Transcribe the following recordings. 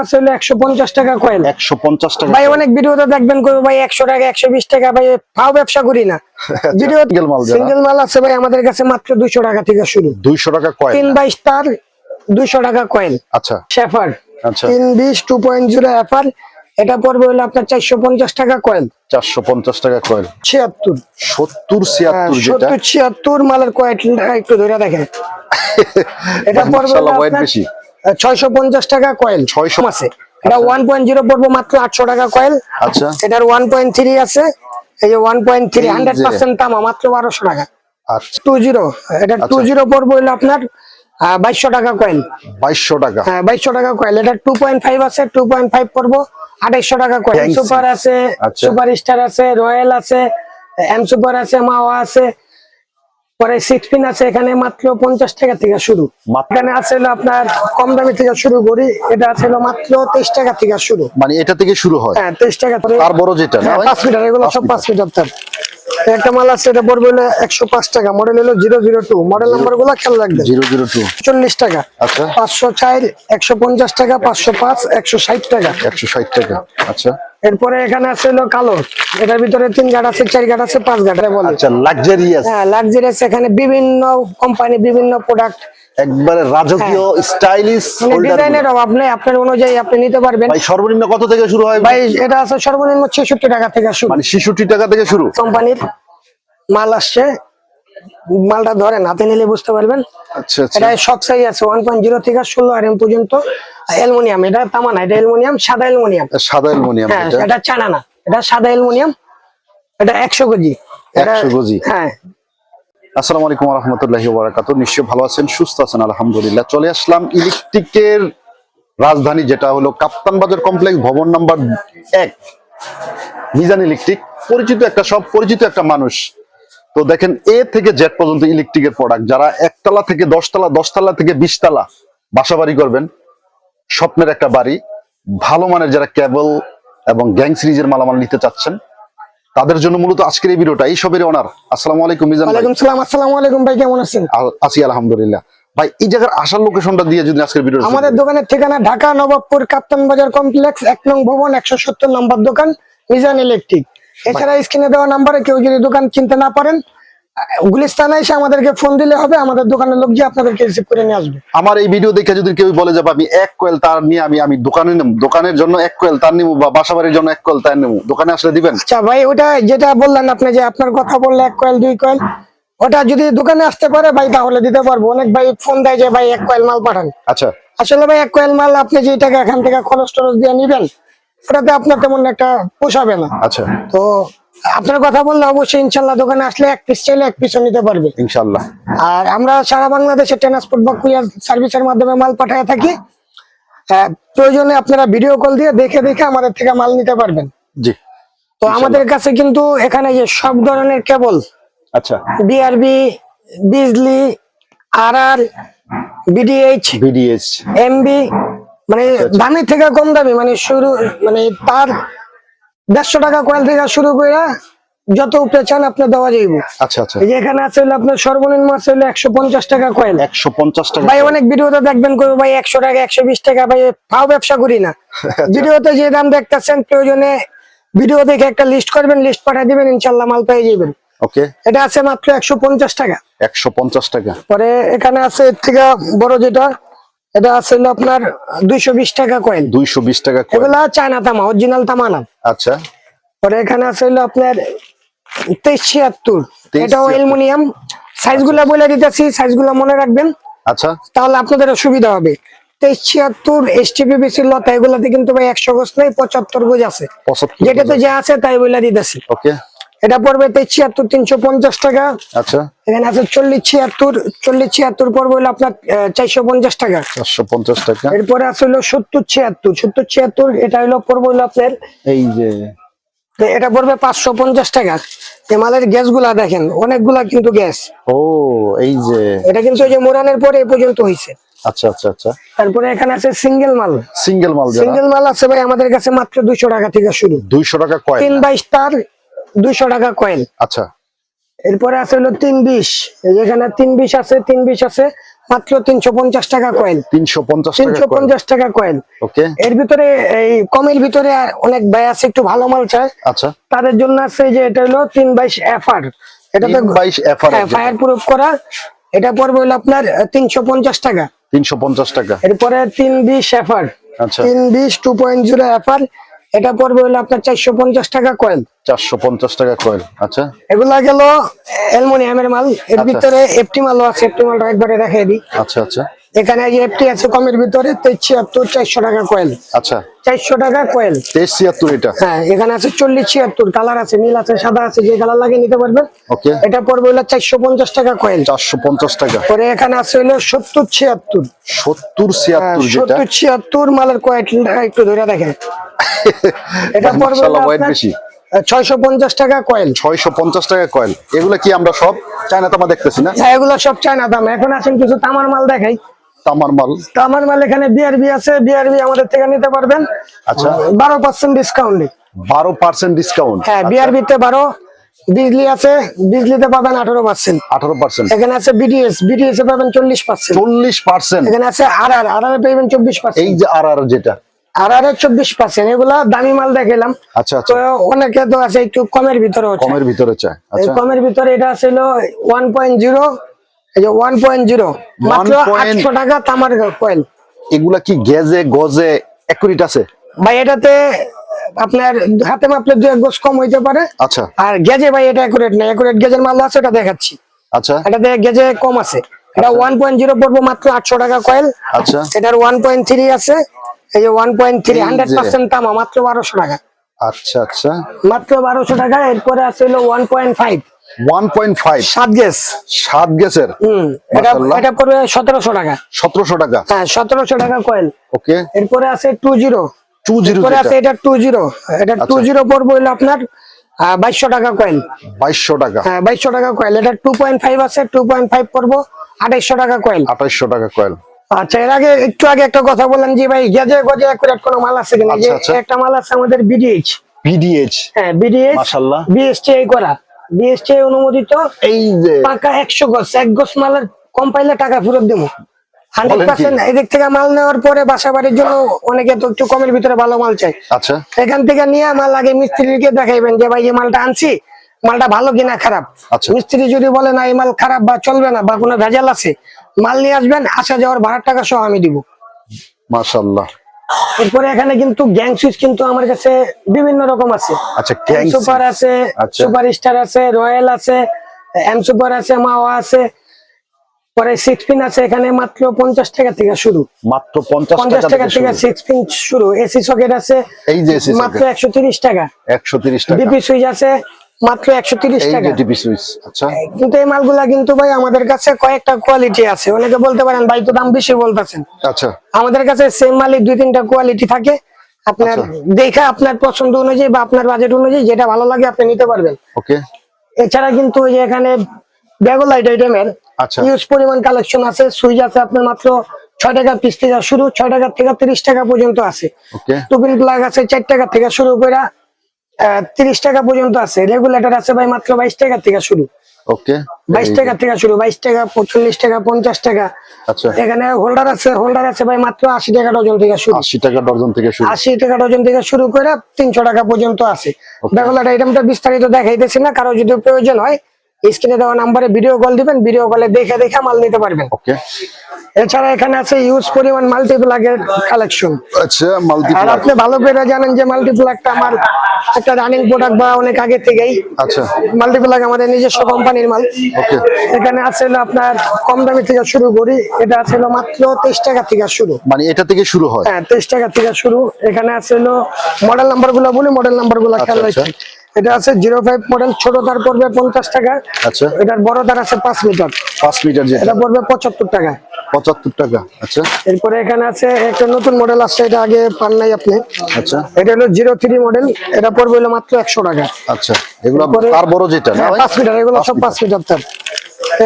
আছে হলো 150 টাকা কয়েল। 150 টাকা ভাই অনেক ভিডিওতে দেখবেন কই ভাই 100 টাকা 120 টাকা ভাই ফাও ব্যবসা করি না। ভিডিও সিঙ্গেল মাল আছে ভাই আমাদের কাছে মাত্র 200 টাকা থেকে শুরু। 200 টাকা কয়েল 322 তার 200 টাকা কয়েল। আচ্ছা শেফার আচ্ছা 320 2.0 এফআর এটা পড়বে হলো আপনার 450 টাকা কয়েল। 450 টাকা কয়েল 76 70 76 যেটা 70 76 মালের কয়েলটা একটু ধরে দেখেন। এটা পড়বে মাশাআল্লাহ ওয়েট আপনার বেশি 650 টাকা কয়েল। 600 আছে এটা 1.0 পড়বে মাত্র 800 টাকা কয়েল। আচ্ছা এটার 1.3 আছে এই যে 1.3 100% তামা মাত্র 1200 টাকা। আচ্ছা 20 এটা 20 পড়বে হলো আপনার 2200 টাকা কয়েল। 2200 টাকা হ্যাঁ 2200 টাকা কয়েল। এটা 2.5 আছে 2.5 পড়বো 2800 টাকা কয়েল। সুপার আছে সুপার স্টার আছে রয়্যাল আছে এম সুপার আছে মাওয়া আছে পরে 6 পিন আছে এখানে মাত্র 50 টাকা থেকে শুরু। এখানে আছে হলো আপনার কম দামি থেকে শুরু করি এটা আছে হলো মাত্র 23 টাকা থেকে শুরু। মানে এটা থেকে শুরু হয় হ্যাঁ 23 টাকা করে। তার বড় যেটা না ভাই 5 মিটার এগুলো সব 5 মিটার তার। একটা মাল আছে এটা পড়বে হলো 105 টাকা মডেল হলো 002 মডেল নাম্বারগুলো খেয়াল রাখবেন 002 40 টাকা। আচ্ছা 504 150 টাকা 505 160 টাকা 160 টাকা আচ্ছা এরপরে এখানে আছে হলো কালো এটার ভিতরে 3 গাঁট আছে 4 গাঁট আছে 5 গাঁট বলে। আচ্ছা লাক্সারিয়াস হ্যাঁ লাক্সারিয়াস এখানে বিভিন্ন কোম্পানি বিভিন্ন প্রোডাক্ট একবারে রাজকীয় স্টাইলিশ হোল্ডার ডিজাইনের অভাব নেই আপনার অনুযায়ী আপনি নিতে পারবেন। ভাই সর্বনিম্ন কত থেকে শুরু হয় ভাই এটা আছে সর্বনিম্ন 66 টাকা থেকে শুরু। মানে 66 টাকা থেকে শুরু কোম্পানির মাল আসছে মালটা ধরেন হাতে নিলে বুঝতে পারবেন। আচ্ছা আচ্ছা এটা সব সাইজ আছে 1.0 থেকে 16 আরএম পর্যন্ত। অ্যালুমিনিয়াম এটা তামা না এটা অ্যালুমিনিয়াম সাদা অ্যালুমিনিয়াম। সাদা অ্যালুমিনিয়াম হ্যাঁ এটা চায়না না এটা সাদা অ্যালুমিনিয়াম এটা 100 কেজি 100 কেজি। হ্যাঁ আসসালামু আলাইকুম ওয়া রাহমাতুল্লাহি ওয়া বারাকাতুহু নিশ্চয়ই ভালো আছেন সুস্থ আছেন আলহামদুলিল্লাহ। চলে আসলাম ইলেকট্রিকের রাজধানী যেটা হলো কাপ্তান বাজার কমপ্লেক্স ভবন নাম্বার 1 মিজান ইলেকট্রিক পরিচিত একটা সব পরিচিত একটা মানুষ। তো দেখেন এ থেকে জেড পর্যন্ত ইলেকট্রিকের প্রোডাক্ট যারা একতলা থেকে 10 তলা 10 তলা থেকে 20 তলা বাসা বাড়ি করবেন স্বপ্নের একটা বাড়ি ভালো মানের যারা কেবল এবং গ্যাং সিরিজের মালামাল নিতে চাচ্ছেন তাদের জন্য মূলত আজকের এই ভিডিওটা। এই সবের ওনার আসসালামু আলাইকুম মিজান ভাই। ওয়ালাইকুম সালাম আসসালামু আলাইকুম ভাই কেমন আছেন? আছি আলহামদুলিল্লাহ। ভাই এই জায়গার আসার লোকেশনটা দিয়ে যদি আজকের ভিডিও। আমাদের দোকানের ঠিকানা ঢাকা নবাবপুর কাপ্তান বাজার কমপ্লেক্স 1 নং ভবন 170 নম্বর দোকান মিজান ইলেকট্রিক। এছাড়া স্ক্রিনে দেওয়া নাম্বারে কেউ যদি দোকান চিনতে না পারেন গুলিস্তানে এসে আমাদেরকে ফোন দিলে হবে আমাদের দোকানের লোক যে আপনাদেরকে রিসিভ করে নিয়ে আসবে। আমার এই ভিডিও দেখে যদি কেউ বলে যাবে আমি 1 কয়েল তার নিয়ে আমি দোকানে নেব দোকানের জন্য 1 কয়েল তার নেব বা বাসাবাড়ির জন্য 1 কয়েল তার নেব দোকানে আসলে দিবেন? আচ্ছা ভাই ওটা যেটা বললেন আপনি যে আপনার কথা বললে 1 কয়েল 2 কয়েল ওটা যদি দোকানে আসতে পারে ভাই তাহলে দিতে পারবো। অনেক ভাই ফোন দেয় যে ভাই 1 কয়েল মাল পাঠান। আচ্ছা আসলে ভাই 1 কয়েল মাল আপনি যে টাকা এখান থেকে খরচ টরচ দিয়ে নিবেন ওটাতে আপনার তেমন একটা পোষাবে না। আচ্ছা তো আপনার কথা বললে অবশ্যই ইনশাল্লাহ দোকানে আসলে 1 পিস চাইলে 1 পিসও নিতে পারবে ইনশাআল্লাহ। আর আমরা সারা বাংলাদেশে ট্রান্সপোর্ট বা কুরিয়ার সার্ভিসের মাধ্যমে মাল পাঠিয়ে থাকি। প্রয়োজনে আপনারা ভিডিও কল দিয়ে দেখে দেখে আমাদের থেকে মাল নিতে পারবেন। জি তো আমাদের কাছে কিন্তু এখানে যে সব ধরনের কেবল আচ্ছা বিআরবি বিজলি আরআর বিডিএইচ ভিডিএস এমবি মানে দামি থেকে কম দামি মানে শুরু মানে তার 150 টাকা কয়েল থেকে শুরু করে যত উপরে চান আপনি দেওয়া যাইব। আচ্ছা আচ্ছা এই যে এখানে আছে হলো আপনার সর্বনিম্ন আছে হলো 150 টাকা কয়েল। 150 টাকা ভাই অনেক ভিডিওতে দেখবেন কই ভাই 100 টাকা 120 টাকা ভাই ফাও ব্যবসা করি না। ভিডিওতে যে দাম দেখতেছেন প্রয়োজনে ভিডিও দেখে একটা লিস্ট করবেন লিস্ট পাঠিয়ে দিবেন ইনশাআল্লাহ মাল পেয়ে যাবেন। ওকে এটা আছে মাত্র 150 টাকা 150 টাকা। পরে এখানে আছে এর থেকে বড় যেটা এটা আছে হলো আপনার 220 টাকা কয়েল 220 টাকা কয়েল এগুলা চায়না তামা অরিজিনাল তামা না। আচ্ছা পরে এখানে আছে হলো আপনার 2376 এটাও অ্যালুমিনিয়াম। সাইজগুলো বলে দিতেছি সাইজগুলো মনে রাখবেন আচ্ছা তাহলে আপনাদের সুবিধা হবে। 2376 এসটিপিবিসি লতা এগুলাতে কিন্তু ভাই 100 গজ নাই 75 গজ আছে 75 যেটাতে যা আছে তাই বলে দিতেছি। ওকে এটা পড়বে 2376 350 টাকা। আচ্ছা এখানে আছে 4076 পড়বে হলো আপনার 450 টাকা 450 টাকা। এরপরে আছে হলো 7076 এটা হলো পড়বে হলো আপনার এই যে এটা পড়বে 550 টাকা। এই মালের গ্যাস গুলা দেখেন অনেকগুলা কিন্তু গ্যাস। ও এই যে এটা কিন্তু ওই যে মোরানের পরে এই পর্যন্ত হইছে। আচ্ছা আচ্ছা আচ্ছা তারপরে এখানে আছে সিঙ্গেল মাল সিঙ্গেল মাল আছে ভাই আমাদের কাছে মাত্র 200 টাকা থেকে শুরু 200 টাকা কয়েল 322 তার 200 টাকা কয়েল। আচ্ছা এরপরে আছে হলো 320 এখানে 320 আছে মাত্র 350 টাকা কয়েল। 350 টাকা কয়েল। ওকে, এর ভিতরে এই কমের ভিতরে অনেক ভাই আছে একটু ভালো মাল চায়, আচ্ছা, তাদের জন্য আছে যে এটা হলো 322 FR, এটা তো 322 FR ফায়ার প্রুফ করা। এটা পড়বে হলো আপনার 350 টাকা। 350 টাকা। এরপরে 320 FR, আচ্ছা, 320 2.0 FR, এটা পড়বে হলো আপনার 450 টাকা কয়েল। 450 টাকা কয়েল। আচ্ছা, এগুলা গেল অ্যালুমিনিয়ামের মাল। এর ভিতরে এফটি মালও আছে, এফটি মালটা একবারে দেখিয়ে দিই। আচ্ছা, আচ্ছা, এখানে যে এফটি আছে কমের ভিতরে 73 400 টাকা কয়েল। আচ্ছা, 400 টাকা কয়েল। 73 এটা। হ্যাঁ, এখানে আছে 40 76 কালার আছে, নীল আছে, সাদা আছে, যে কালার লাগিয়ে নিতে পারবেন। ওকে, এটা পড়বে হলো 450 টাকা কয়েল। 450 টাকা। পরে এখানে আছে হলো 70 76। 70 76 যেটা 70 76 মালের কোয়ালিটিটা একটু ধরে দেখেন। এটা পড়বে মাশাআল্লাহ ওয়েট বেশি। 650 টাকা কয়েল। 650 টাকা কয়েল। এগুলা কি আমরা সব চায়না তামা দেখতেছি না? হ্যাঁ, এগুলো সব চায়না দাম। এখন আসেন কিছু তামার মাল দেখাই। তামার মাল। তামার মাল এখানে বিআরবি আছে, বিআরবি আমাদের থেকে নিতে পারবেন। আচ্ছা, 12% ডিসকাউন্টে। 12% ডিসকাউন্ট। হ্যাঁ, বিআরবি তে 12, বিজলি আছে, বিজলিতে পাবেন 18%। 18%। এখানে আছে বিডিএস, বিডিএস এ পাবেন 40%। 40%। এখানে আছে আরআর, আরআর এ পাবেন 24%। এই যে আরআর যেটা, আরআর এ 24%। এগুলা দামি মাল দেখাইলাম। আচ্ছা, তো আচ্ছা, অনেকে তো আছে একটু কমের ভিতরে, কমের ভিতরে চায়। এই আচ্ছা, কমের ভিতরে এটা ছিল 1.0, এই যে 1.0 মাত্র 800 টাকা তামার কয়েল। এগুলা কি গেজে গজে একুরেট আছে? ভাই এটাতে আপনার হাতে মাপলে 2-1 গজ কম হইতে পারে। আচ্ছা, আর গেজে ভাই এটা একুরেট না, একুরেট গেজের মাল আছে, এটা দেখাচ্ছি। আচ্ছা, এটাতে গেজে কম আছে। এটা 1.0 পড়বো মাত্র 800 টাকা কয়েল। আচ্ছা, এটার 1.3 আছে, এই যে 1.3 100% তামা, মাত্র 1200 টাকা। আচ্ছা, আচ্ছা, মাত্র 1200 টাকা। এরপরে আছে হলো 1.5 1.5 7 গেজ। 7 গেজের। এটা মাশাআল্লাহ। এটা পড়বে 1700 টাকা। 1700 টাকা। হ্যাঁ, 1700 টাকা কয়েল। ওকে, এরপরে আছে 20, 20 এরপরে আছে যেটা এটা 20, এটা 20 পড়বে হলো আপনার 2200 টাকা কয়েল। 2200 টাকা। হ্যাঁ, 2200 টাকা কয়েল। এটা 2.5 আছে, 2.5 পড়বো 2800 টাকা কয়েল। 2800 টাকা কয়েল। আচ্ছা, এর আগে একটু আগে একটা কথা বললাম যে ভাই গেজে গজে একুরেট কোনো মাল আছে কিনা। যে আচ্ছা, আচ্ছা। একটা মাল আছে আমাদের বিডিএইচ। বিডিএইচ। হ্যাঁ, বিডিএইচ, মাশাআল্লাহ। বিএসটিআই করা, বিএসটিআই অনুমোদিত। এই যে পাকা 100 গজ, 1 গজ মালের কম পাইলে টাকা ফেরত দেবো 100%। এদিক থেকে মাল নেওয়ার পরে বাসা বাড়ির জন্য অনেকে তো একটু কমের ভিতরে ভালো মাল চাই। আচ্ছা, এখান থেকে নিয়ে মাল আগে মিস্ত্রিকে দেখাইবেন যে ভাই এই মালটা আনছি, মালটা ভালো কিনা খারাপ। আচ্ছা। মিস্ত্রি যদি বলে না এই মাল খারাপ বা চলবে না বা কোনো ভেজাল আছে, মাল নিয়ে আসবেন, আসা যাওয়ার ভাড়ার টাকা সহ আমি দিব। মাশাআল্লাহ। এরপরে এখানে কিন্তু গ্যাং সুইচ কিন্তু আমার কাছে বিভিন্ন রকম আছে। আচ্ছা, গ্যাং সুপার আছে, আচ্ছা। সুপার স্টার আছে, রয়্যাল আছে, এম সুপার আছে, মাওয়া আছে। পরে 6 পিন আছে, এখানে মাত্র 50 টাকা থেকে শুরু। মাত্র 50 টাকা থেকে 6 পিন শুরু। এসি সকেট আছে, এই যে এসি মাত্র সকেট 130 টাকা। 130 টাকা। ডিপি সুইচ আছে মাত্র 130 এই টাকা। যে ডিপি সুইচ। আচ্ছা, কিন্তু এই মালগুলা কিন্তু ভাই আমাদের কাছে কয়েকটা কোয়ালিটি আছে। অনেকে বলতে পারেন ভাই তো দাম বেশি বলতেছেন। আচ্ছা, আমাদের কাছে সেম মালই 2-3টা কোয়ালিটি থাকে। আপনার দেখা আপনার পছন্দ অনুযায়ী বা আপনার বাজেট অনুযায়ী যেটা ভালো লাগে আপনি নিতে পারবেন। ওকে। এছাড়া কিন্তু ওই যে এখানে ব্যাগলাইট আইটেমের আচ্ছা, ইউজ পরিমাণ কালেকশন আছে। সুইচ আছে আপনার মাত্র 6 টাকা পিস থেকে শুরু, 6 টাকা থেকে 30 টাকা পর্যন্ত আছে। ওকে। টুপিন প্লাগ আছে 4 টাকা থেকে শুরু করে 30 টাকা পর্যন্ত আছে। রেগুলেটর আছে ভাই মাত্র 22 টাকা থেকে শুরু। ওকে। 22 টাকা থেকে শুরু, 22 টাকা, 45 টাকা, 50 টাকা। আচ্ছা, এখানে হোল্ডার আছে, হোল্ডার আছে ভাই মাত্র 80 টাকা ডজন থেকে শুরু। 80 টাকা ডজন থেকে শুরু। 80 টাকা ডজন থেকে শুরু করে 300 টাকা পর্যন্ত আছে। ব্যাগলাইট আইটেমটা বিস্তারিত দেখাইতেছি না, কারো যদি প্রয়োজন হয় স্ক্রিনে দেওয়া নাম্বারে ভিডিও কল দিবেন, ভিডিও কলে দেখে দেখে মাল নিতে পারবেন। ওকে। এছাড়া এখানে আছে ইউজ পরিমাণ মাল্টিপ্লাগের কালেকশন। আচ্ছা, আর মাল্টিপ্লাগ। আপনি ভালো করে জানেন যে মাল্টিপ্লাগটা আমার একটা রানিং প্রোডাক্ট বা অনেক আগে থেকেই। আচ্ছা, মাল্টিপ্লাগ আমাদের নিজস্ব কোম্পানির মাল। ওকে। এখানে আছে হলো আপনার কম দামি থেকে শুরু করি, এটা আছে হলো মাত্র 23 টাকা থেকে শুরু। মানে এটা থেকে শুরু হয়? হ্যাঁ, 23 টাকা থেকে শুরু। এখানে আছে হলো মডেল নাম্বার গুলো বলি, মডেল নাম্বার গুলো খেয়াল আচ্ছা, রাখবেন। এটা আছে 05 মডেল, ছোট তার পড়বে 50 টাকা। আচ্ছা, এটার বড় তার আছে 5 মিটার, 5 মিটার যেটা, এটা পড়বে 75 টাকা। 75 টাকা। আচ্ছা, এরপরে এখানে আছে একটা নতুন মডেল আসছে, এটা আগে পান নাই আপনি। আচ্ছা, এটা হলো 03 মডেল, এটা পড়বে হলো মাত্র 100 টাকা। আচ্ছা। এগুলো এরপরে- তার বড় যেটা না ভাই? 5 মিটার, এগুলো সব 5 মিটার তার।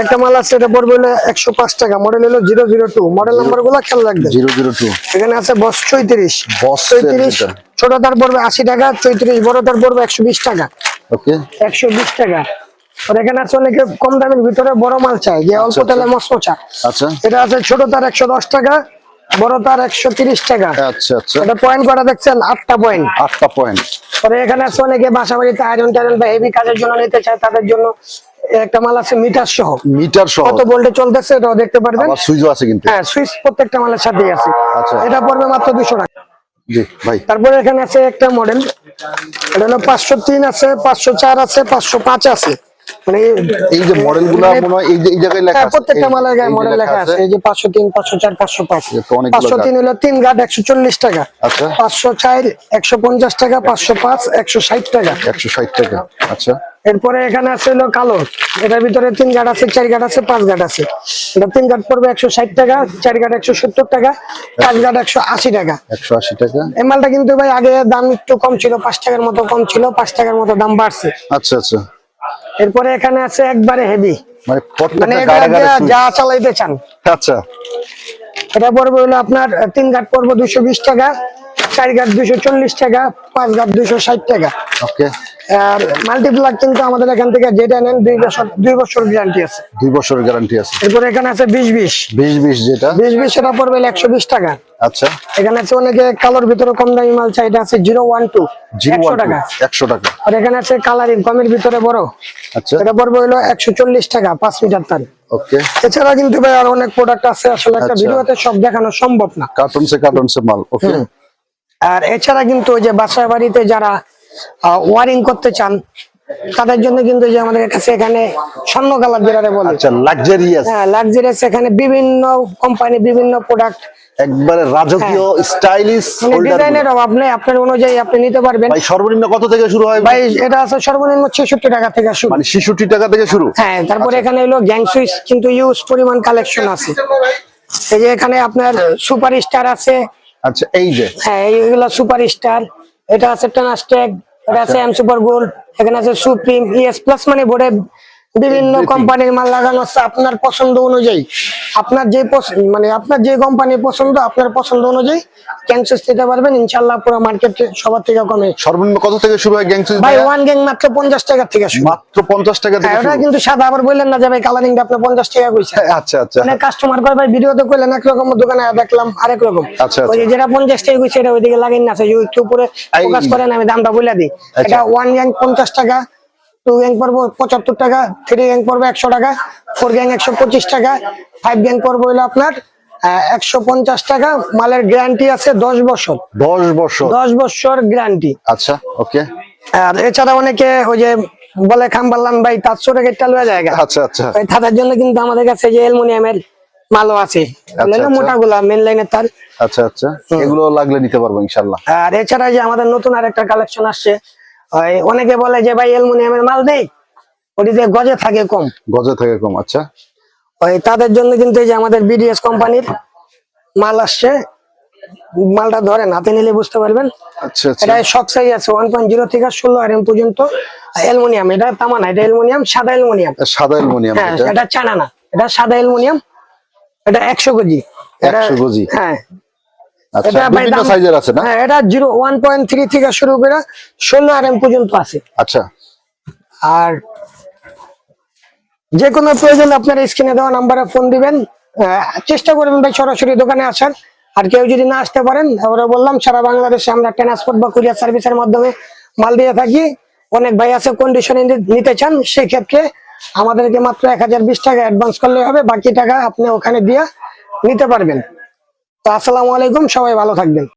একটা মাল আছে, এটা পড়বে হলো 105 টাকা। মডেল হলো 002, মডেল নাম্বার গুলো খেয়াল রাখবেন। 002। এখানে আছে বস 34, বস 34 যেটা। ছোট তার পড়বে 80 টাকা, 34 বড় তার পড়বে 120 টাকা। ওকে। 120 টাকা। আর এখানে আছে অনেকে কম দামের ভিতরে বড় মাল চাই, যে অল্প তেলে মশমচা। আচ্ছা, এটা আছে ছোট তার 110 টাকা, বড় তার 130 টাকা। আচ্ছা আচ্ছা, এটা পয়েন্ট করা দেখছেন 8টা পয়েন্ট। 8টা পয়েন্ট। পরে এখানে আছে অনেকে বাসা বাড়িতে আয়রন টায়রন বা হেভি কাজের জন্য নিতে চায়, তাদের জন্য একটা মাল আছে মিটার সহ। মিটার সহ কত ভোল্টে চলতেছে এটাও দেখতে পারবেন। আবার সুইচও আছে কিন্তু। হ্যাঁ, সুইচ প্রত্যেকটা মালের সাথেই আছে। আচ্ছা, এটা পড়বে মাত্র 200 টাকা। জি ভাই। তারপরে এখানে আছে একটা মডেল, এটা হলো 503 আছে, 504 আছে, 505 আছে। মানে এই যে মডেলগুলো মনে হয় এই জায়গায় লেখা আছে, প্রত্যেকটা মালের গায়ে মডেল লেখা আছে। এই যে 503, 504, 505। 503 হলো 3 গাঁট 140 টাকা। আচ্ছা, 504 150 টাকা, 505 160 টাকা। 160 টাকা। আচ্ছা, এরপরে এখানে আছে হলো কালো, এটার ভিতরে 3 গাঁট আছে, 4 গাঁট আছে, 5 গাঁট আছে। এটা 3 গাঁট পড়বে 160 টাকা, 4 গাঁট 170 টাকা, 5 গাঁট 180 টাকা। 180 টাকা। এই মালটা কিন্তু ভাই আগে দাম একটু কম ছিল, 5 টাকার মতো কম ছিল, 5 টাকার মতো দাম বাড়ছে। আচ্ছা আচ্ছা, এরপরে এখানে আছে একবারে হেভি, মানে মানে প্রত্যেকটা গাড়ি গাড়ি যা চালাইতে চান। আচ্ছা, এটা পড়বে হলো আপনার 3 গাঁট পড়বে 220 টাকা, 4 গাঁট 240 টাকা, 5 গাঁট 260 টাকা। ওকে। আর মাল্টিপ্লাগ কিন্তু আমাদের এখান থেকে যেটা নেন 2 বছর গ্যারান্টি আছে। 2 বছরের গ্যারান্টি আছে। এরপরে এখানে আছে 20-20 20 যেটা 20-20 সেটা পড়বে 120 টাকা। আচ্ছা, এখানে আছে অনেকে কালোর ভিতরে কম দামি মাল চাই, এটা আছে 012 100 টাকা। 100 টাকা। আর এখানে আছে কালারিং কমের ভিতরে বড়, আচ্ছা, এটা পড়বে হলো 140 টাকা 5 মিটার তার। ওকে। এছাড়া কিন্তু ভাই আরো অনেক প্রোডাক্ট আছে, আসলে একটা আচ্ছা। ভিডিওতে সব দেখানো সম্ভব না। কার্টুনসে মাল। ওকে। আর এছাড়া কিন্তু ওই যে বাসা বাড়িতে যারা ওয়ারিং করতে চান, তাদের জন্য কিন্তু যে আমাদের কাছে এখানে স্বর্ণ কালার যেটা বলে, আচ্ছা, লাক্সারিয়াস। হ্যাঁ লাক্সারিয়াস, এখানে বিভিন্ন কোম্পানি বিভিন্ন প্রোডাক্ট, একবারে রাজকীয় স্টাইলিশ ডিজাইনের অভাব নেই, আপনার অনুযায়ী আপনি নিতে পারবেন। ভাই সর্বনিম্ন কত থেকে শুরু হয় ভাই এটা আছে সর্বনিম্ন 66 টাকা থেকে শুরু, মানে 66 টাকা থেকে শুরু। হ্যাঁ। তারপরে এখানে হলো গ্যাং সুইচ কিন্তু ইউজ পরিমাণ কালেকশন আছে। এই যে এখানে আপনার সুপার স্টার আছে। আচ্ছা, এই যে হ্যাঁ এইগুলো সুপার স্টার, এটা আছে টেনাস্টেক, এটা আছে এম সুপার গোল্ড, এখানে আছে সুপ্রিম, ইএস প্লাস, মানে বোর্ডে বিভিন্ন কোম্পানির মাল লাগানো আছে। আপনার পছন্দ অনুযায়ী, আপনার যে মানে আপনার যে কোম্পানি পছন্দ, আপনার পছন্দ অনুযায়ী গ্যাংসুইচ নিতে পারবেন ইনশাআল্লাহ। পুরো মার্কেটে সবার থেকে কমে। সর্বনিম্ন কত থেকে শুরু হয় গ্যাং সুইচ? ভাই ওয়ান গ্যাং মাত্র 50 টাকা থেকে শুরু। মাত্র 50 টাকা থেকে হ্যাঁ, ওটা শুরু। কিন্তু সাদা, আবার বললেন না যে ভাই কালারিংটা আপনি 50 টাকা কইছেন। আচ্ছা আচ্ছা, মানে কাস্টমার কয় ভাই ভিডিওতে কইলেন একরকম, দোকানে দেখলাম আরেক রকম। আচ্ছা, ওই যে যেটা 50 টাকা কইছে এটা ওইদিকে লাগাই না, আছে একটু উপরে ফোকাস করেন, আমি দামটা বলে দিই। এটা ওয়ান গ্যাং 50 টাকা, 2 গ্যাং পড়বে 75 টাকা, 3 গ্যাং পড়বে 100 টাকা, 4 গ্যাং 125 টাকা, 5 গ্যাং পড়বে হলো আপনার 150 টাকা। মালের গ্যারান্টি আছে 10 বছর। 10 বছর? 10 বছর গ্যারান্টি। আচ্ছা, ওকে। আর এছাড়া অনেকে ওই যে বলে খাম্বাল্লান ভাই তার চোরে গেটটা লয়ে জায়গা, আচ্ছা আচ্ছা, তাদের জন্য কিন্তু আমাদের কাছে যে অ্যালুমিনিয়ামের মালও আছে, মোটাগুলা মেন লাইনের তার। আচ্ছা আচ্ছা, এগুলো লাগলে নিতে পারবো ইনশাআল্লাহ। আর এছাড়া যে আমাদের নতুন আরেকটা কালেকশন আসছে, অনেকে বলে যে ভাই অ্যালুমিনিয়ামের মাল দেই, ওটিতে গজে থাকে কম। গজে থাকে কম, আচ্ছা। তাদের জন্য কিন্তু এই যে আমাদের বিডিএস কোম্পানির মাল আসছে, মালটা ধরেন হাতে নিলে বুঝতে পারবেন। আচ্ছা আচ্ছা, এটা সব সাইজ আছে 1.0 থেকে 16 RM পর্যন্ত। অ্যালুমিনিয়াম, এটা তামা না, এটা অ্যালুমিনিয়াম, সাদা অ্যালুমিনিয়াম। সাদা অ্যালুমিনিয়াম। হ্যাঁ, এটা চায়না না, এটা সাদা অ্যালুমিনিয়াম। এটা 100 কেজি। 100 কেজি। হ্যাঁ, আচ্ছা, এটা বিভিন্ন সাইজের আছে না? হ্যাঁ, এটা 1.3 থেকে শুরু করে 16 RM পর্যন্ত আছে। আচ্ছা। আর যে কোনো প্রয়োজন আপনার স্ক্রিনে দেওয়া নাম্বারে ফোন দিবেন, চেষ্টা করবেন ভাই সরাসরি দোকানে আসার। আর কেউ যদি না আসতে পারেন, আমরা বললাম সারা বাংলাদেশে আমরা ট্রান্সপোর্ট বা কুরিয়ার সার্ভিসের মাধ্যমে মাল দিয়ে থাকি। অনেক ভাই আছে কন্ডিশনে নিতে চান, সেই ক্ষেত্রে আমাদেরকে মাত্র 1020 টাকা অ্যাডভান্স করলে হবে, বাকি টাকা আপনি ওখানে দিয়ে নিতে পারবেন। তো আসসালামু আলাইকুম, সবাই ভালো থাকবেন।